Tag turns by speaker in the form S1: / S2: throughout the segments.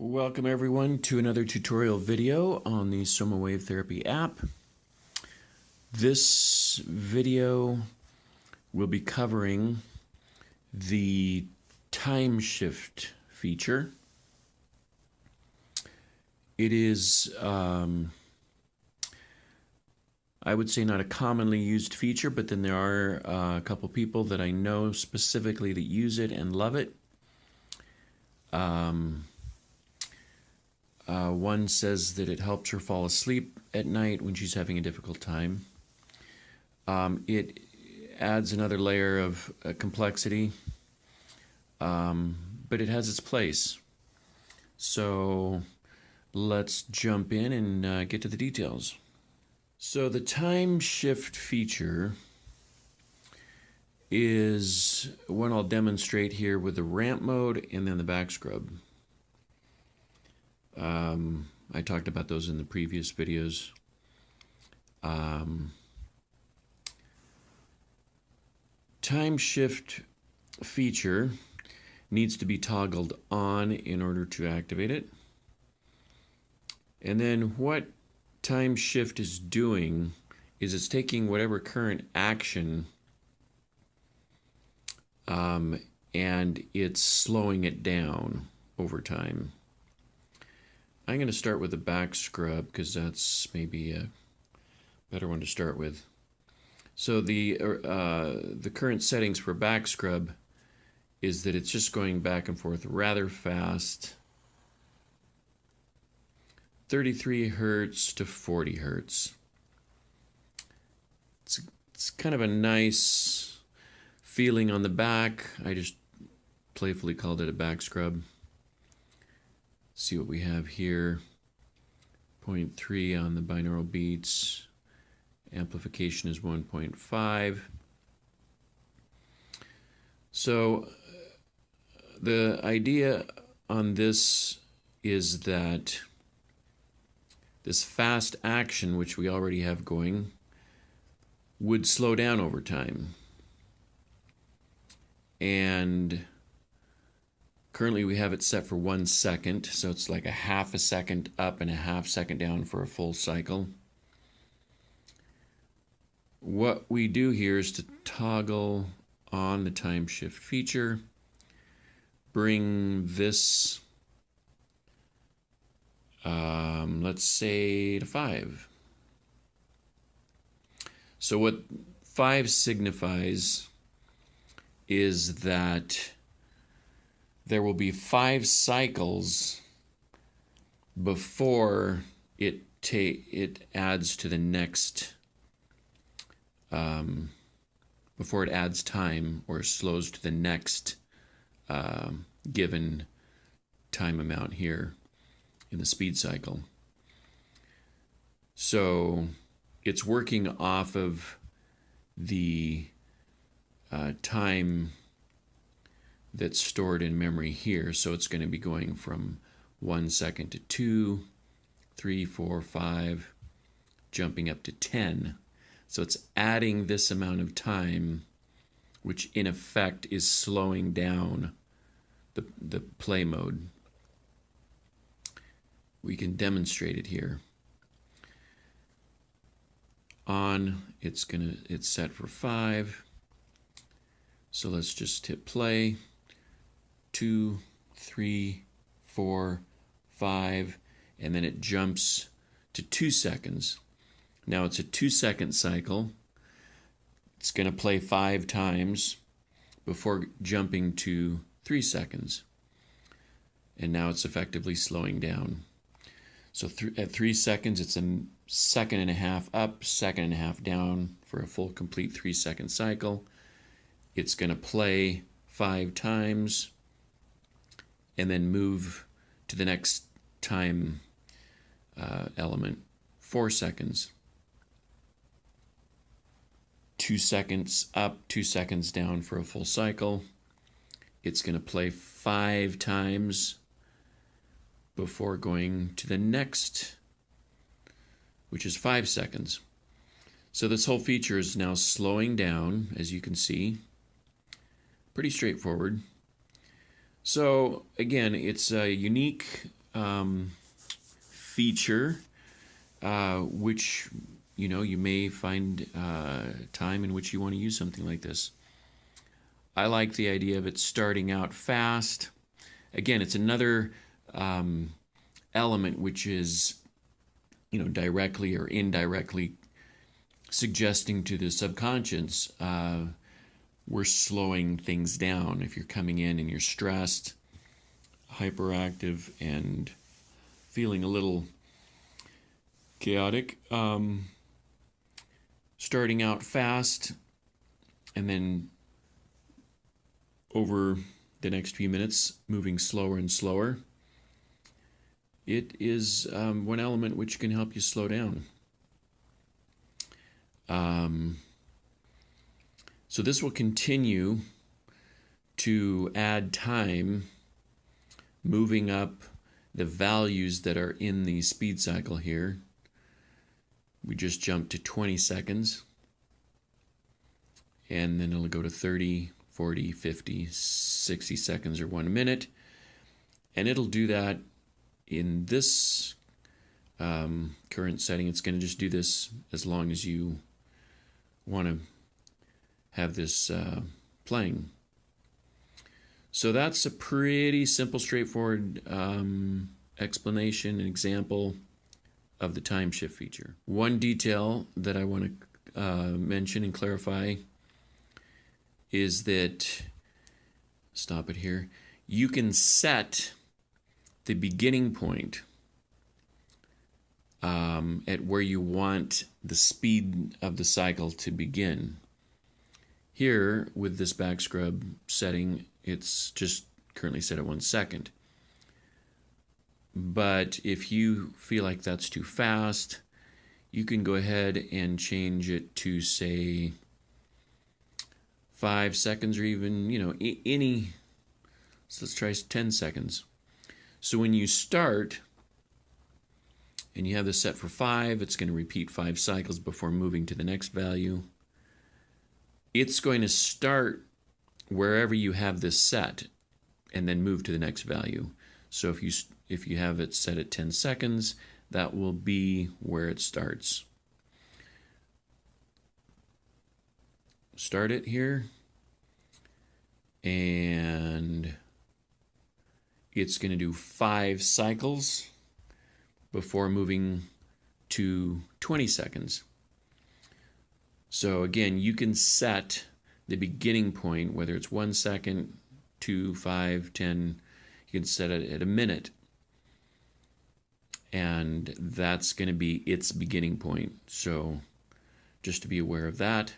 S1: Welcome everyone to another tutorial video on the SomaWave Therapy app. This video will be covering the time shift feature. It is, I would say, not a commonly used feature, but then there are a couple people that I know specifically that use it and love it. One says that it helps her fall asleep at night when she's having a difficult time. It adds another layer of complexity, but it has its place. So let's jump in and get to the details. So the time shift feature is one I'll demonstrate here with the ramp mode and then the back scrub. I talked about those in the previous videos. Time shift feature needs to be toggled on in order to activate it. And then what time shift is doing is it's taking whatever current action and it's slowing it down over time. I'm going to start with the back scrub because that's maybe a better one to start with. So the current settings for back scrub is that it's just going back and forth rather fast, 33 hertz to 40 hertz. It's kind of a nice feeling on the back. I just playfully called it a back scrub. See what we have here. 0.3 on the binaural beats. Amplification is 1.5. So the idea on this is that this fast action, which we already have going, would slow down over time. And currently we have it set for 1 second, so it's like a half a second up and a half second down for a full cycle. What we do here is to toggle on the time shift feature, bring this, let's say to 5. So what 5 signifies is that there will be 5 cycles before it adds to the next, before it adds time or slows to the next given time amount here in the speed cycle. So it's working off of the time that's stored in memory here. So it's going to be going from 1 second to 2, 3, 4, 5, jumping up to 10. So it's adding this amount of time, which in effect is slowing down the play mode. We can demonstrate it here. On, it's set for 5. So let's just hit play. 2, 3, 4, 5, and then it jumps to 2 seconds. Now it's a 2-second cycle. It's going to play 5 times before jumping to 3 seconds. And now it's effectively slowing down. So at 3 seconds, it's a 1.5 seconds up, 1.5 seconds down for a full complete 3-second cycle. It's going to play 5 times and then move to the next time element, 4 seconds. 2 seconds up, 2 seconds down for a full cycle. It's going to play 5 times before going to the next, which is 5 seconds. So this whole feature is now slowing down, as you can see. Pretty straightforward. So again, it's a unique feature, which you may find time in which you want to use something like this. I like the idea of it starting out fast. Again, it's another element which is directly or indirectly suggesting to the subconscious we're slowing things down. If you're coming in and you're stressed, hyperactive, and feeling a little chaotic, starting out fast and then over the next few minutes moving slower and slower, it is one element which can help you slow down. So this will continue to add time, moving up the values that are in the speed cycle here. We just jumped to 20 seconds, and then it'll go to 30, 40, 50, 60 seconds or 1 minute. And it'll do that in this current setting. It's going to just do this as long as you want to have this playing. So that's a pretty simple, straightforward explanation and example of the time shift feature. One detail that I want to mention and clarify is that, stop it here, you can set the beginning point at where you want the speed of the cycle to begin. Here, with this back scrub setting, it's just currently set at 1 second. But if you feel like that's too fast, you can go ahead and change it to, say, 5 seconds, or even, any, so let's try 10 seconds. So when you start and you have this set for 5, it's going to repeat 5 cycles before moving to the next value. It's going to start wherever you have this set and then move to the next value. So if you have it set at 10 seconds, that will be where it starts. Start it here, and it's going to do 5 cycles before moving to 20 seconds. So again, you can set the beginning point, whether it's 1 second, 2, 5, 10, you can set it at a minute. And that's going to be its beginning point. So just to be aware of that.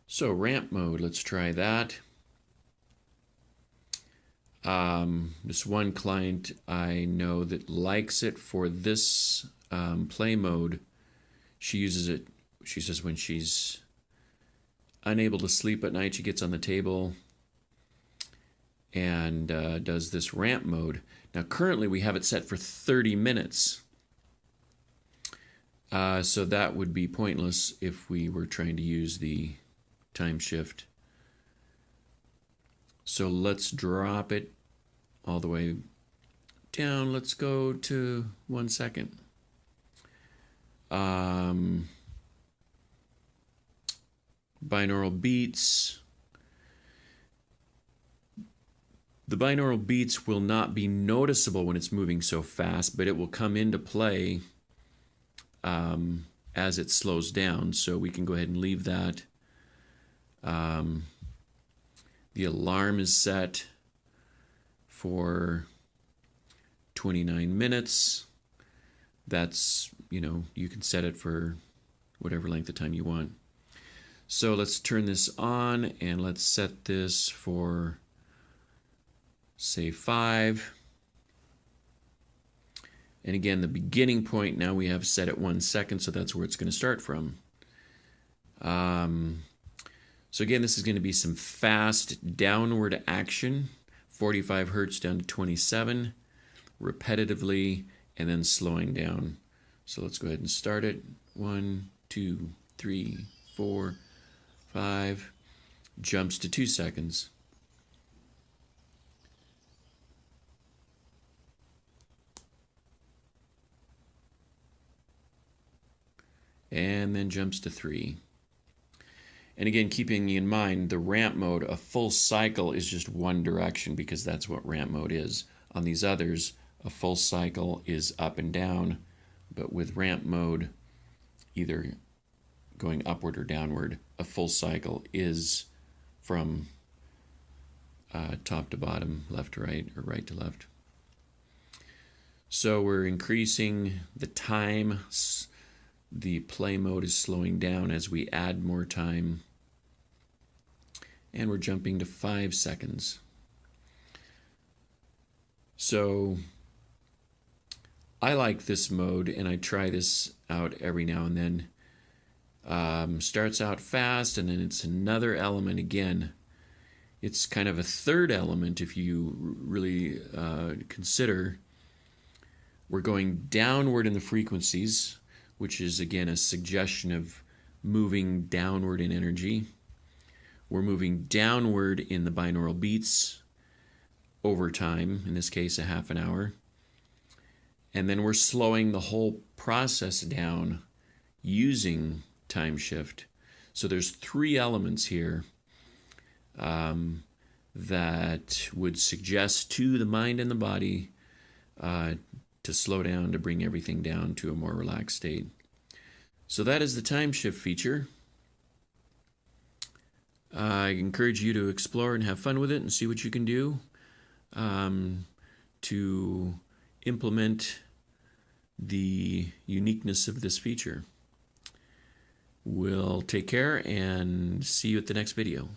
S1: So ramp mode, let's try that. This one client I know that likes it for this play mode. She uses it, she says, when she's unable to sleep at night, she gets on the table and does this ramp mode. Now currently we have it set for 30 minutes. So that would be pointless if we were trying to use the time shift. So let's drop it all the way down. Let's go to 1 second. Binaural beats. The binaural beats will not be noticeable when it's moving so fast, but it will come into play as it slows down. So we can go ahead and leave that. The alarm is set for 29 minutes. That's, you can set it for whatever length of time you want. So let's turn this on and let's set this for, say, 5. And again, the beginning point now we have set at 1 second, so that's where it's going to start from. So again, this is going to be some fast downward action, 45 hertz down to 27, repetitively, and then slowing down. So let's go ahead and start it. 1, 2, 3, 4, 5, jumps to 2 seconds. and then jumps to 3. And again, keeping in mind the ramp mode, a full cycle is just one direction because that's what ramp mode is. On these others, a full cycle is up and down, but with ramp mode, either going upward or downward, a full cycle is from top to bottom, left to right, or right to left. So we're increasing the time. The play mode is slowing down as we add more time. And we're jumping to 5 seconds. So I like this mode, and I try this out every now and then. Starts out fast, and then it's another element again. It's kind of a third element if you really consider. We're going downward in the frequencies, which is again a suggestion of moving downward in energy. We're moving downward in the binaural beats over time, in this case a half an hour. And then we're slowing the whole process down using time shift. So there's 3 elements here that would suggest to the mind and the body to slow down, to bring everything down to a more relaxed state. So that is the time shift feature. I encourage you to explore and have fun with it and see what you can do to implement the uniqueness of this feature. We'll take care and see you at the next video.